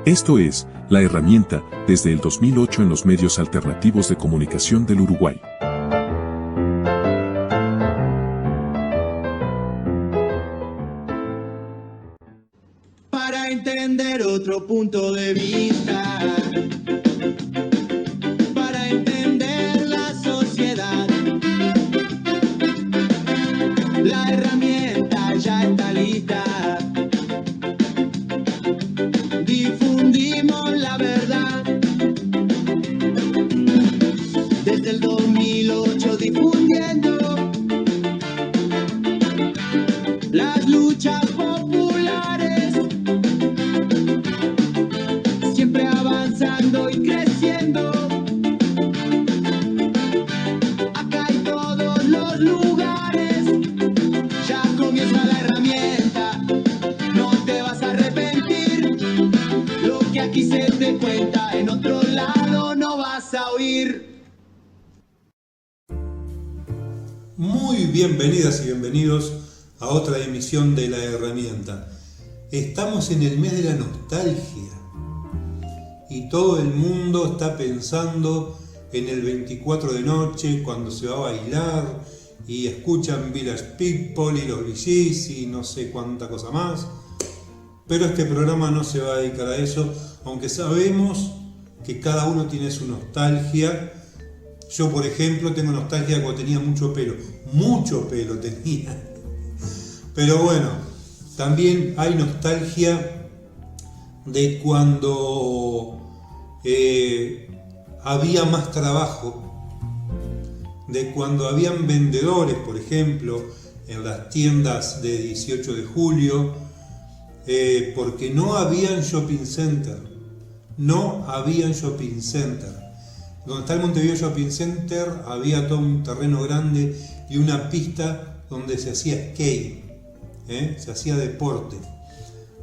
Esto es La Herramienta, desde el 2008 en los medios alternativos de comunicación del Uruguay. Para entender otro punto de vista, para entender la sociedad, la herramienta ya está lista. Difundimos la verdad. Desde el 2008 difundiendo las luchas populares, siempre avanzando y creciendo. Acá en todos los lugares ya comienza la herramienta. No te vas a arrepentir. Lo que aquí se te cuenta en otro lado no vas a oír. Muy bienvenidas y bienvenidos a otra emisión de La Herramienta. Estamos en el mes de la nostalgia y todo el mundo está pensando en el 24 de noche cuando se va a bailar y escuchan Village People y los VGs y no sé cuánta cosa más. Pero este programa no se va a dedicar a eso, aunque sabemos que cada uno tiene su nostalgia. Yo, por ejemplo, tengo nostalgia cuando tenía mucho pelo tenía. Pero bueno, también hay nostalgia de cuando había más trabajo, de cuando habían vendedores, por ejemplo, en las tiendas de 18 de julio, porque no habían shopping center. Donde está el Montevideo Shopping Center había todo un terreno grande y una pista donde se hacía skate, se hacía deporte.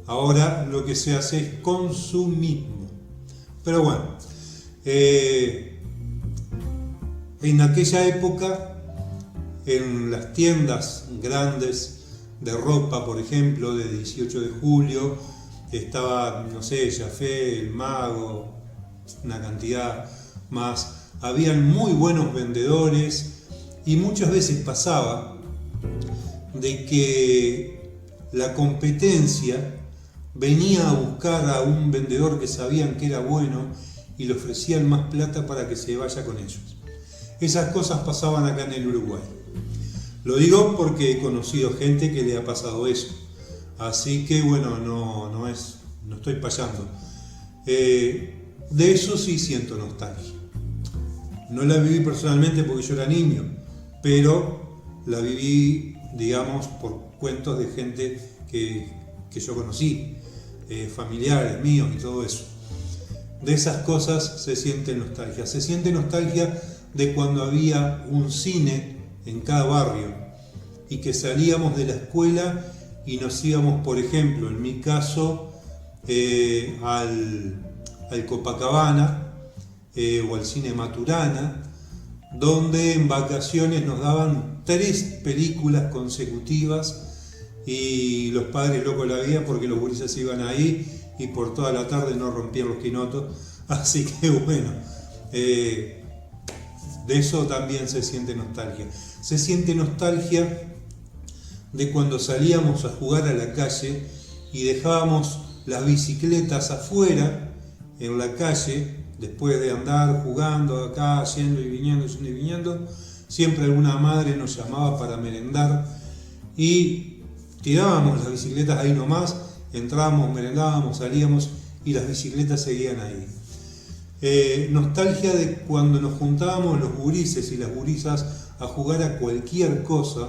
Ahora lo que se hace es consumismo. Pero bueno, en aquella época, en las tiendas grandes de ropa, por ejemplo, de 18 de julio, estaba, no sé, Jafé, El Mago, una cantidad más. Habían muy buenos vendedores y muchas veces pasaba de que la competencia venía a buscar a un vendedor que sabían que era bueno y le ofrecían más plata para que se vaya con ellos. Esas cosas pasaban acá en el Uruguay. Lo digo porque he conocido gente que le ha pasado eso. Así que bueno, no estoy payando. De eso sí siento nostalgia. No la viví personalmente porque yo era niño, pero la viví, digamos, por cuentos de gente que yo conocí, familiares míos y todo eso. De esas cosas se siente nostalgia. Se siente nostalgia de cuando había un cine en cada barrio y que salíamos de la escuela y nos íbamos, por ejemplo, en mi caso, al Copacabana o al Cine Maturana, donde en vacaciones nos daban 3 películas consecutivas y los padres locos la veían porque los gurises iban ahí y por toda la tarde no rompían los quinotos. Así que bueno, de eso también se siente nostalgia. Se siente nostalgia de cuando salíamos a jugar a la calle y dejábamos las bicicletas afuera en la calle, después de andar jugando acá, yendo y viniendo, siempre alguna madre nos llamaba para merendar y tirábamos las bicicletas ahí nomás, entrábamos, merendábamos, salíamos y las bicicletas seguían ahí. Nostalgia de cuando nos juntábamos los gurises y las gurisas a jugar a cualquier cosa,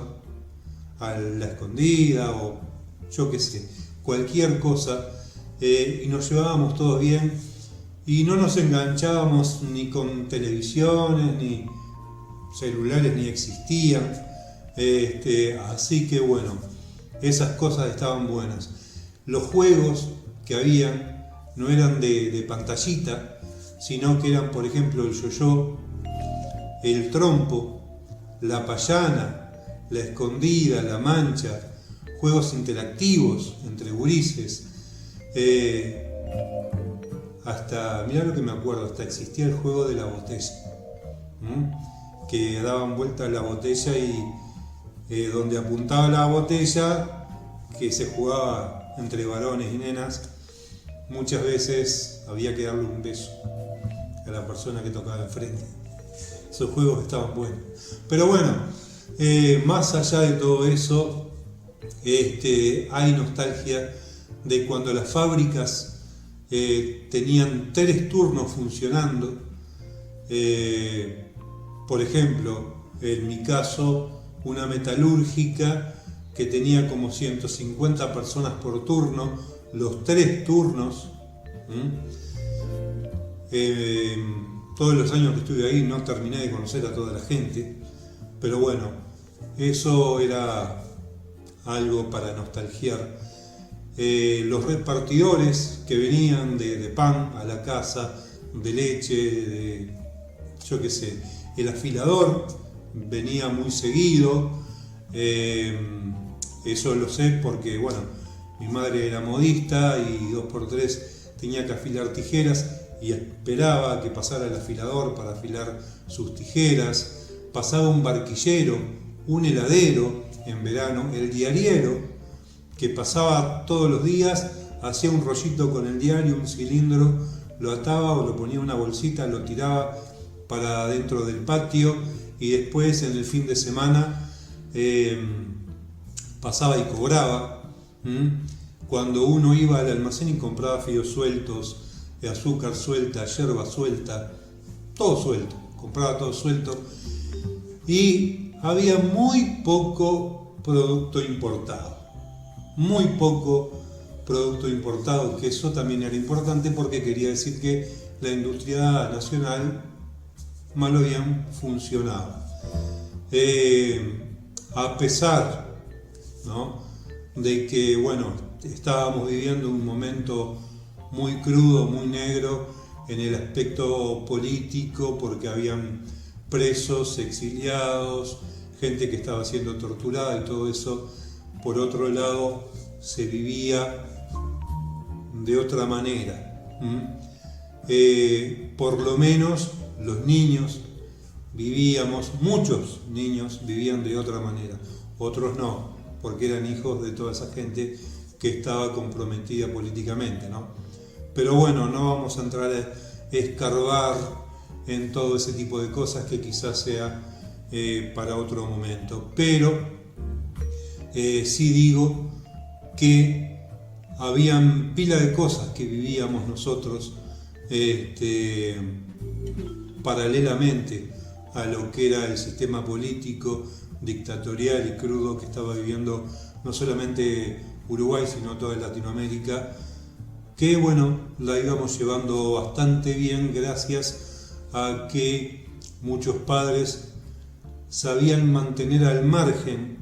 a la escondida o yo qué sé, cualquier cosa, y nos llevábamos todos bien y no nos enganchábamos ni con televisiones, ni celulares ni existían, así que bueno, esas cosas estaban buenas. Los juegos que habían no eran de pantallita, sino que eran, por ejemplo, el yo-yo, el trompo, la payana, la escondida, la mancha, juegos interactivos entre gurises, hasta, mirá lo que me acuerdo, hasta existía el juego de la botella, que daban vuelta a la botella y donde apuntaba la botella, que se jugaba entre varones y nenas, muchas veces había que darle un beso a la persona que tocaba enfrente. Esos juegos estaban buenos. Pero bueno, más allá de todo eso, hay nostalgia de cuando las fábricas tenían 3 turnos funcionando. Por ejemplo, en mi caso, una metalúrgica que tenía como 150 personas por turno, los 3 turnos. Todos los años que estuve ahí no terminé de conocer a toda la gente, pero bueno, eso era algo para nostalgiar. Los repartidores que venían de pan a la casa, de leche, yo qué sé, el afilador venía muy seguido, eso lo sé porque, bueno, mi madre era modista y 2x3 tenía que afilar tijeras y esperaba que pasara el afilador para afilar sus tijeras. Pasaba un barquillero, un heladero en verano, el diariero, que pasaba todos los días, hacía un rollito con el diario, un cilindro, lo ataba o lo ponía en una bolsita, lo tiraba para dentro del patio y después en el fin de semana pasaba y cobraba. Cuando uno iba al almacén y compraba fideos sueltos, azúcar suelta, yerba suelta, todo suelto, compraba todo suelto y había muy poco producto importado, que eso también era importante porque quería decir que la industria nacional más o bien funcionaba. A pesar, ¿no?, de que, bueno, estábamos viviendo un momento muy crudo, muy negro en el aspecto político, porque habían presos, exiliados, gente que estaba siendo torturada y todo eso. Por otro lado, se vivía de otra manera. Por lo menos los niños vivíamos, muchos niños vivían de otra manera, otros no, porque eran hijos de toda esa gente que estaba comprometida políticamente, ¿no? Pero bueno, no vamos a entrar a escarbar en todo ese tipo de cosas, que quizás sea para otro momento. Pero sí digo que habían pila de cosas que vivíamos nosotros paralelamente a lo que era el sistema político dictatorial y crudo que estaba viviendo no solamente Uruguay, sino toda Latinoamérica, que bueno, la íbamos llevando bastante bien gracias a que muchos padres sabían mantener al margen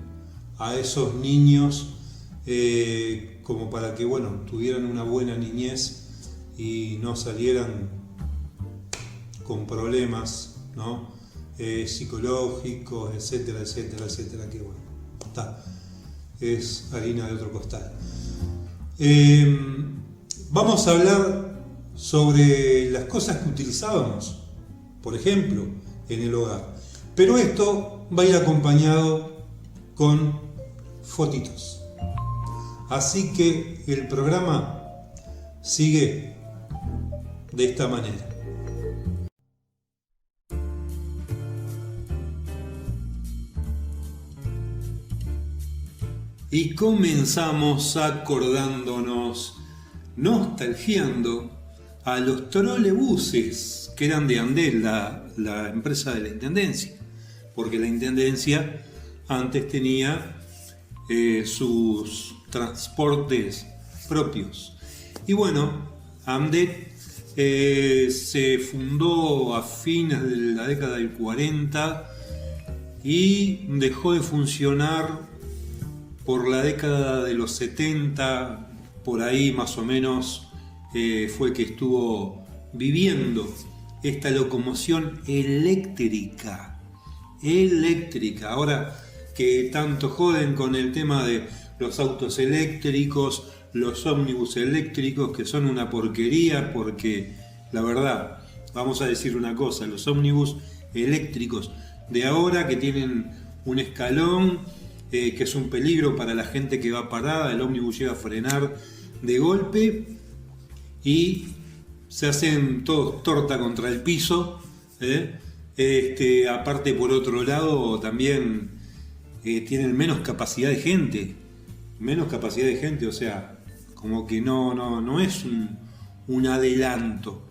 a esos niños como para que, bueno, tuvieran una buena niñez y no salieran con problemas, ¿no?, psicológicos, etcétera, etcétera, etcétera, que bueno, es harina de otro costal. Vamos a hablar sobre las cosas que utilizábamos, por ejemplo, en el hogar. Pero esto va a ir acompañado con fotitos. Así que el programa sigue de esta manera. Y comenzamos acordándonos, nostalgiando a los trolebuses que eran de Andel, la empresa de la Intendencia, porque la Intendencia antes tenía sus transportes propios. Y bueno, Amdet se fundó a fines de la década del 40 y dejó de funcionar por la década de los 70, por ahí más o menos fue que estuvo viviendo esta locomoción eléctrica. Ahora que tanto joden con el tema de los autos eléctricos, los ómnibus eléctricos, que son una porquería porque la verdad, vamos a decir una cosa, los ómnibus eléctricos de ahora que tienen un escalón, que es un peligro para la gente que va parada, el ómnibus llega a frenar de golpe y se hacen todos torta contra el piso. Aparte, por otro lado, también tienen menos capacidad de gente, o sea, como que no es un adelanto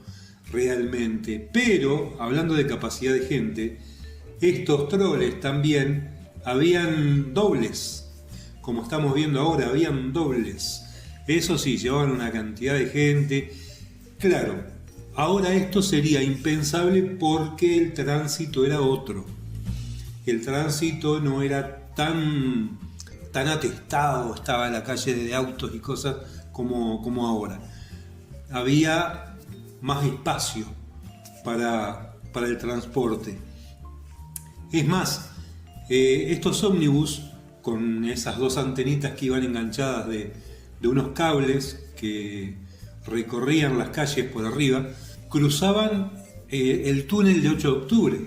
realmente. Pero, hablando de capacidad de gente, estos troles también habían dobles, como estamos viendo ahora, habían dobles. Eso sí, llevaban una cantidad de gente. Claro, ahora esto sería impensable porque el tránsito era otro. El tránsito no era tan atestado, estaba en la calle de autos y cosas como ahora. Había más espacio para el transporte. Es más, estos ómnibus con esas dos antenitas que iban enganchadas de unos cables que recorrían las calles por arriba, cruzaban el túnel de 8 de octubre.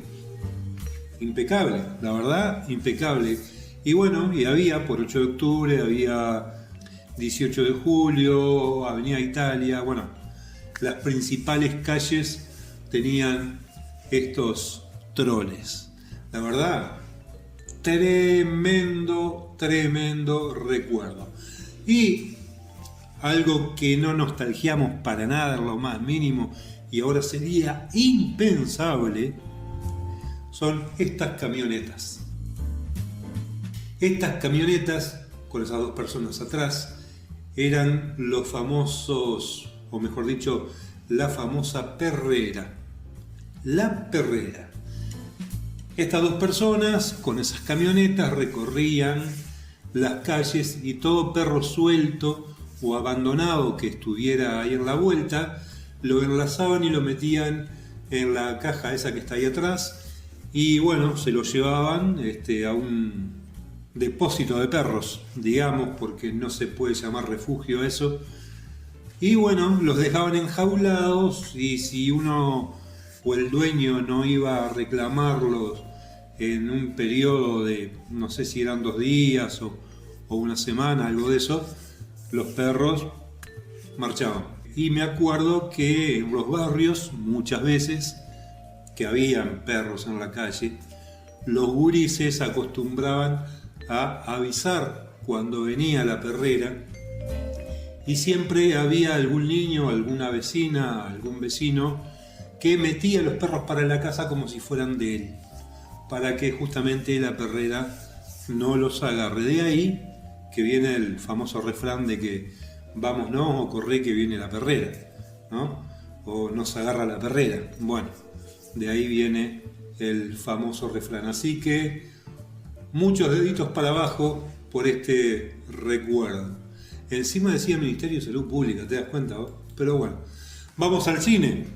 Impecable, la verdad, impecable. Y bueno, y había por 8 de octubre, había 18 de julio, Avenida Italia, bueno, las principales calles tenían estos troles. La verdad, tremendo recuerdo. Y algo que no nostalgiamos para nada en lo más mínimo y ahora sería impensable, son estas camionetas. Estas camionetas, con esas dos personas atrás, eran los famosos, o mejor dicho, la famosa perrera. La perrera. Estas dos personas con esas camionetas recorrían las calles y todo perro suelto o abandonado que estuviera ahí en la vuelta, lo enlazaban y lo metían en la caja esa que está ahí atrás y bueno, se lo llevaban a un depósito de perros, digamos, porque no se puede llamar refugio eso. Y bueno, los dejaban enjaulados y si uno o el dueño no iba a reclamarlos en un periodo de, no sé si eran 2 días o una semana, algo de eso, los perros marchaban. Y me acuerdo que en los barrios, muchas veces, que habían perros en la calle, los gurises acostumbraban a avisar cuando venía la perrera y siempre había algún niño, alguna vecina, algún vecino que metía a los perros para la casa como si fueran de él, para que justamente la perrera no los agarre. De ahí que viene el famoso refrán de que vámonos o corre que viene la perrera, ¿no? O nos agarra la perrera. Bueno, de ahí viene el famoso refrán. Así que muchos deditos para abajo por este recuerdo. Encima decía Ministerio de Salud Pública, ¿te das cuenta vos? Pero bueno, vamos al cine.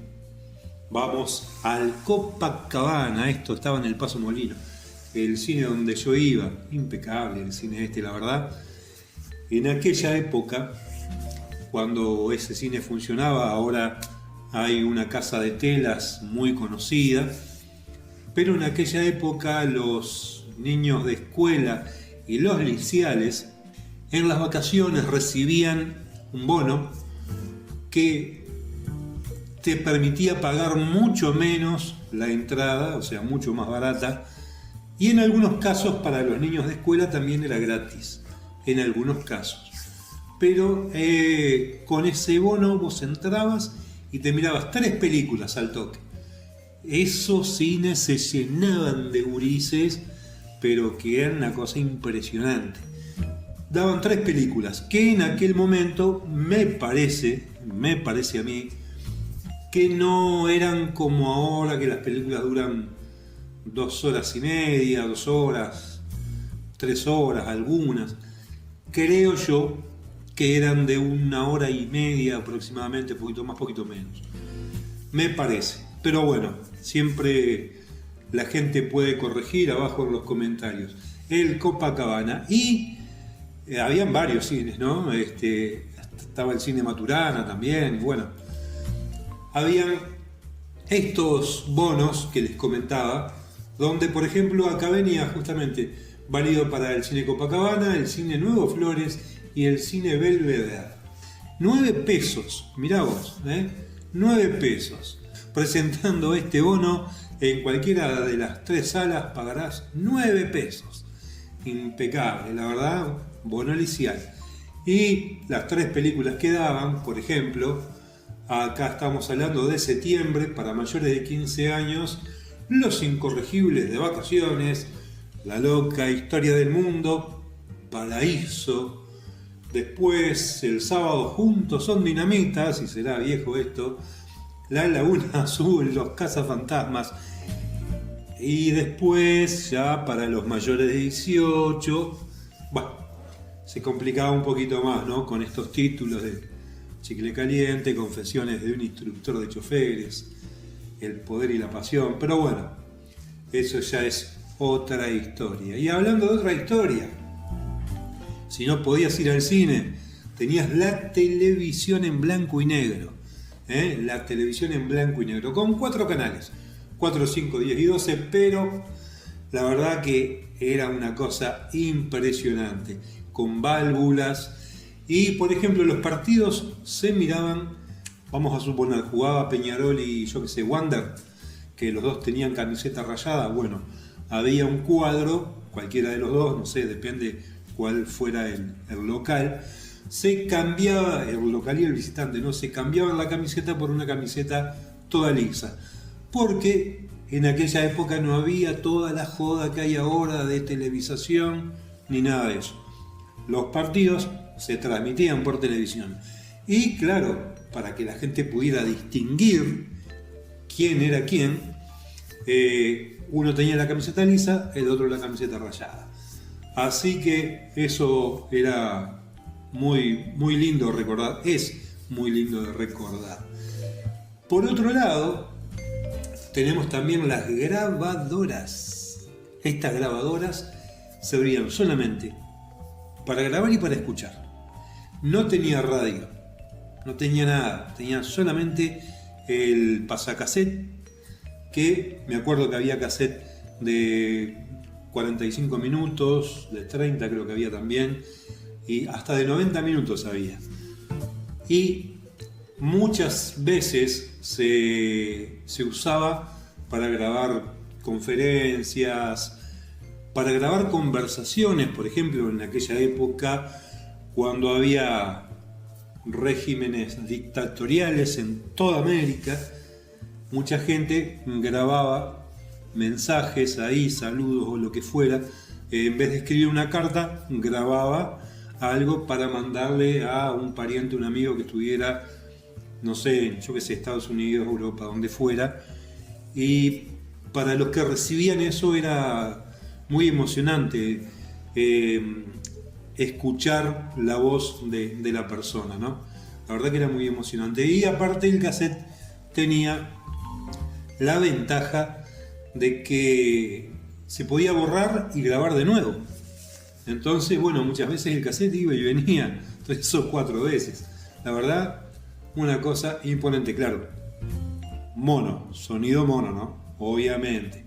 Vamos al Copacabana. Esto estaba en el Paso Molino, el cine donde yo iba. Impecable el cine la verdad. En aquella época, cuando ese cine funcionaba, ahora hay una casa de telas muy conocida, pero en aquella época los niños de escuela y los liceales en las vacaciones recibían un bono que te permitía pagar mucho menos la entrada, o sea, mucho más barata, y en algunos casos para los niños de escuela también era gratis, en algunos casos. Pero con ese bono vos entrabas y te mirabas 3 películas al toque. Esos cines se llenaban de gurises, pero que era una cosa impresionante. Daban 3 películas, que en aquel momento me parece a mí, que no eran como ahora, que las películas duran 2 horas y media, 2 horas, 3 horas, algunas. Creo yo que eran de 1 hora y media aproximadamente, poquito más, poquito menos. Me parece. Pero bueno, siempre la gente puede corregir abajo en los comentarios. El Copacabana. Y habían varios cines, ¿no? Estaba el cine Maturana también. Bueno, habían estos bonos que les comentaba, donde por ejemplo acá venía justamente válido para el Cine Copacabana, el Cine Nuevo Flores y el Cine Belvedere. 9 pesos, mirá vos, 9 pesos. Presentando este bono en cualquiera de las 3 salas pagarás 9 pesos. Impecable, la verdad, bono licial. Y las 3 películas que daban, por ejemplo, acá estamos hablando de septiembre, para mayores de 15 años, Los Incorregibles de Vacaciones, La Loca Historia del Mundo, Paraíso. Después, el sábado, Juntos son Dinamitas, y será viejo esto, La Laguna Azul, Los Cazafantasmas. Y después, ya para los mayores de 18, bueno, se complicaba un poquito más, ¿no? Con estos títulos de Chicle Caliente, Confesiones de un instructor de choferes, El poder y la pasión. Pero bueno, eso ya es otra historia. Y hablando de otra historia, si no podías ir al cine, tenías la televisión en blanco y negro. La televisión en blanco y negro, con 4 canales, 4, 5, 10 y 12, pero la verdad que era una cosa impresionante, con válvulas. Y por ejemplo, los partidos se miraban, vamos a suponer, jugaba Peñarol y yo que sé, Wander, que los dos tenían camiseta rayada. Bueno, había un cuadro, cualquiera de los dos, no sé, depende cuál fuera el local, se cambiaba, el local y el visitante, ¿no? Se cambiaban la camiseta por una camiseta toda lisa, porque en aquella época no había toda la joda que hay ahora de televisación ni nada de eso. Los partidos se transmitían por televisión y claro, para que la gente pudiera distinguir quién era quién, uno tenía la camiseta lisa, el otro la camiseta rayada. Así que eso era muy lindo de recordar, es muy lindo de recordar. Por otro lado, tenemos también las grabadoras. Estas grabadoras servían solamente para grabar y para escuchar. No tenía radio, no tenía nada, tenía solamente el pasacassette, que me acuerdo que había cassette de 45 minutos, de 30 creo que había también, y hasta de 90 minutos había. Y muchas veces se usaba para grabar conferencias, para grabar conversaciones, por ejemplo, en aquella época, cuando había regímenes dictatoriales en toda América, mucha gente grababa mensajes ahí, saludos o lo que fuera, en vez de escribir una carta, grababa algo para mandarle a un pariente, un amigo que estuviera, no sé, yo qué sé, Estados Unidos, Europa, donde fuera. Y para los que recibían eso era muy emocionante escuchar la voz de la persona, ¿no? La verdad que era muy emocionante. Y aparte el cassette tenía la ventaja de que se podía borrar y grabar de nuevo. Entonces, bueno, muchas veces el cassette iba y venía, entonces eso 4 veces. La verdad, una cosa imponente, claro. Mono, sonido mono, ¿no? Obviamente.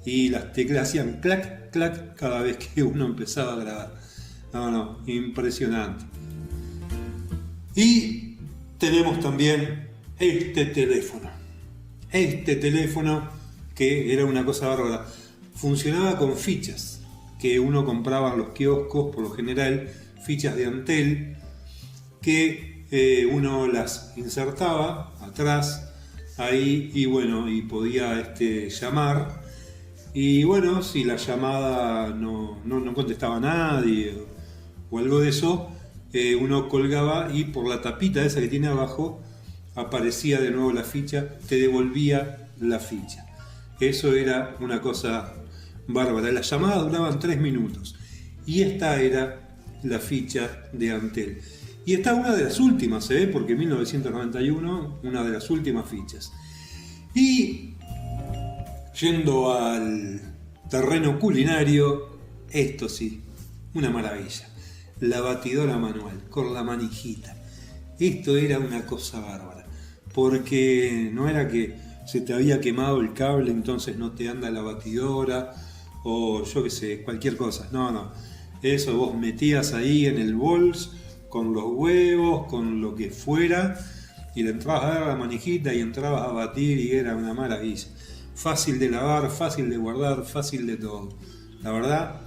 Y las teclas hacían clac, clac cada vez que uno empezaba a grabar. No, impresionante. Y tenemos también este teléfono. Este teléfono que era una cosa bárbara. Funcionaba con fichas que uno compraba en los kioscos, por lo general fichas de Antel, que uno las insertaba atrás ahí y bueno, y podía llamar. Y bueno, si la llamada no contestaba a nadie o algo de eso, uno colgaba y por la tapita esa que tiene abajo aparecía de nuevo la ficha, te devolvía la ficha. Eso era una cosa bárbara. Las llamadas duraban 3 minutos y esta era la ficha de Antel. Y esta es una de las últimas, porque en 1991, una de las últimas fichas. Y yendo al terreno culinario, esto sí, una maravilla. La batidora manual, con la manijita. Esto era una cosa bárbara. porque no era que se te había quemado el cable, entonces no te anda la batidora, o yo qué sé, cualquier cosa. No. Eso vos metías ahí en el bols, con los huevos, con lo que fuera, y le entrabas a dar la manijita y entrabas a batir y era una maravilla. Fácil de lavar, fácil de guardar, fácil de todo. La verdad,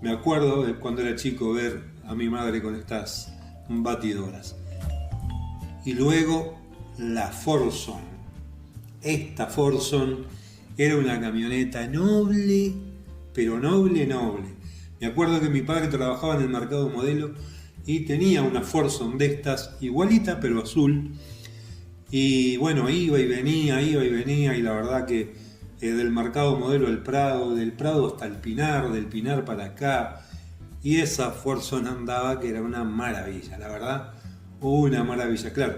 me acuerdo de cuando era chico ver a mi madre con estas batidoras. Y luego la Forson. Esta Forson era una camioneta noble, pero noble. Me acuerdo que mi padre trabajaba en el mercado modelo y tenía una Forson de estas, igualita pero azul. Y bueno, iba y venía, y la verdad que del mercado modelo del Prado hasta el Pinar, del Pinar para acá. Y esa Forson andaba que era una maravilla, la verdad, una maravilla, claro.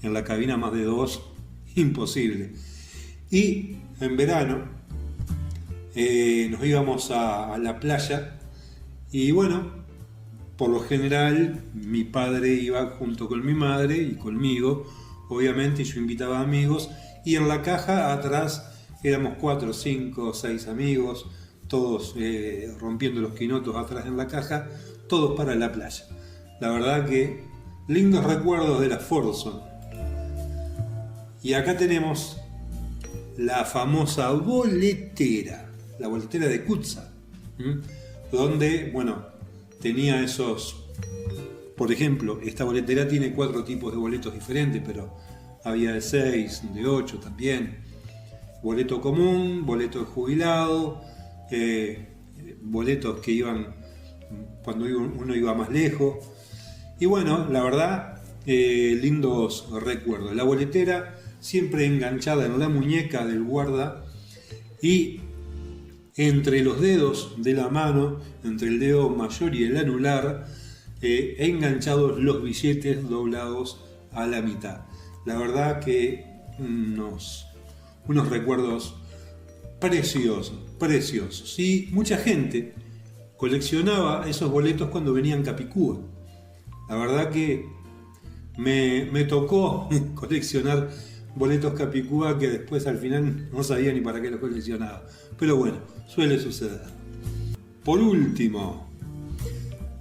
En la cabina más de 2, imposible. Y en verano nos íbamos a la playa y bueno, por lo general mi padre iba junto con mi madre y conmigo, obviamente, y yo invitaba amigos, y en la caja atrás éramos 4, 5, 6 amigos, todos rompiendo los quinotos atrás en la caja, todos para la playa. La verdad que lindos recuerdos de la Forson. Y acá tenemos la famosa boletera, la boletera de Kutza, donde, bueno, tenía esos, por ejemplo, esta boletera tiene 4 tipos de boletos diferentes, pero había de 6, de 8 también. Boleto común, boleto de jubilado, boletos que iban cuando uno iba más lejos. Y bueno, la verdad, lindos recuerdos. La boletera siempre enganchada en la muñeca del guarda y entre los dedos de la mano, entre el dedo mayor y el anular, enganchados los billetes doblados a la mitad. La verdad que unos recuerdos preciosos. Y mucha gente coleccionaba esos boletos cuando venían Capicúa. La verdad que me tocó coleccionar boletos Capicúa que después al final no sabía ni para qué los coleccionaba. Pero bueno, suele suceder. Por último,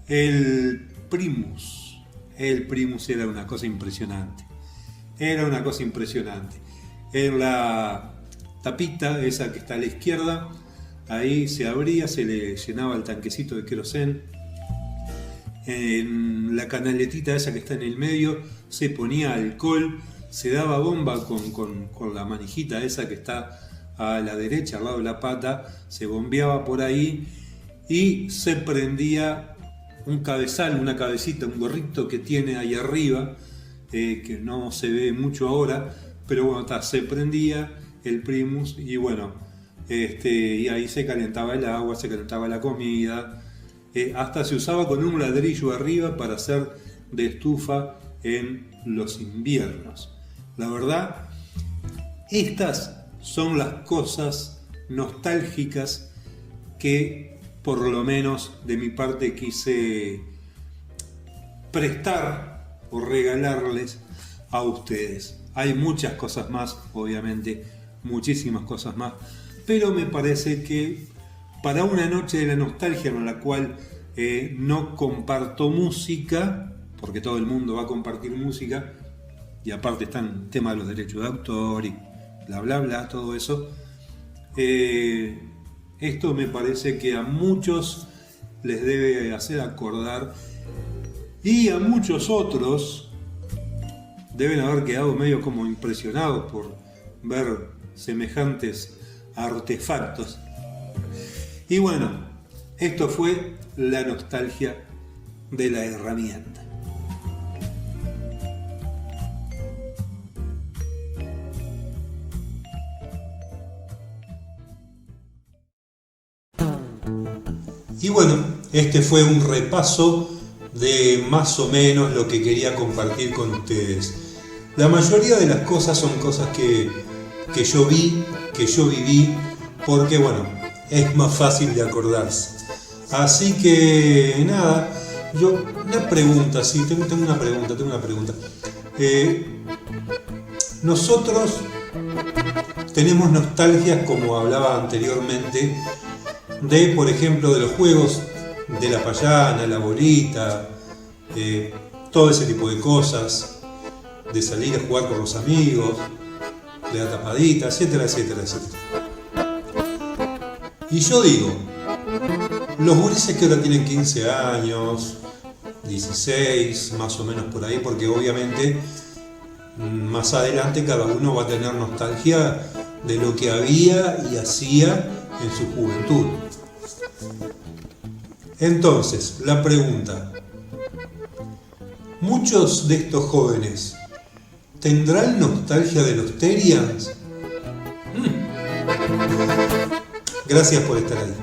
el Primus. El Primus era una cosa impresionante. En la tapita, esa que está a la izquierda, ahí se abría, se le llenaba el tanquecito de querosén. En la canaletita esa que está en el medio se ponía alcohol, se daba bomba con la manijita esa que está a la derecha, al lado de la pata, se bombeaba por ahí y se prendía un cabezal, una cabecita, un gorrito que tiene ahí arriba, que no se ve mucho ahora, pero bueno, se prendía el Primus y bueno, y ahí se calentaba el agua, se calentaba la comida, hasta se usaba con un ladrillo arriba para hacer de estufa en los inviernos. La verdad, estas son las cosas nostálgicas que por lo menos de mi parte quise prestar o regalarles a ustedes. Hay muchas cosas más, obviamente, muchísimas cosas más, pero me parece que para una noche de la nostalgia en la cual no comparto música, porque todo el mundo va a compartir música, y aparte están el tema de los derechos de autor y bla bla bla, todo eso, esto me parece que a muchos les debe hacer acordar y a muchos otros deben haber quedado medio como impresionados por ver semejantes artefactos. Y bueno, esto fue la nostalgia de la herramienta. Y bueno, este fue un repaso de más o menos lo que quería compartir con ustedes. La mayoría de las cosas son cosas que yo vi, que yo viví, porque bueno, es más fácil de acordarse. Así que nada, una pregunta, sí, tengo una pregunta. nosotros tenemos nostalgias, como hablaba anteriormente, de, por ejemplo, de los juegos de la payana, la bolita, todo ese tipo de cosas, de salir a jugar con los amigos, de la tapadita, etcétera, etcétera, etcétera. Y yo digo, los gurises que ahora tienen 15 años, 16, más o menos por ahí, porque obviamente más adelante cada uno va a tener nostalgia de lo que había y hacía en su juventud. Entonces, la pregunta, ¿muchos de estos jóvenes tendrán nostalgia de los Terians? Gracias por estar ahí.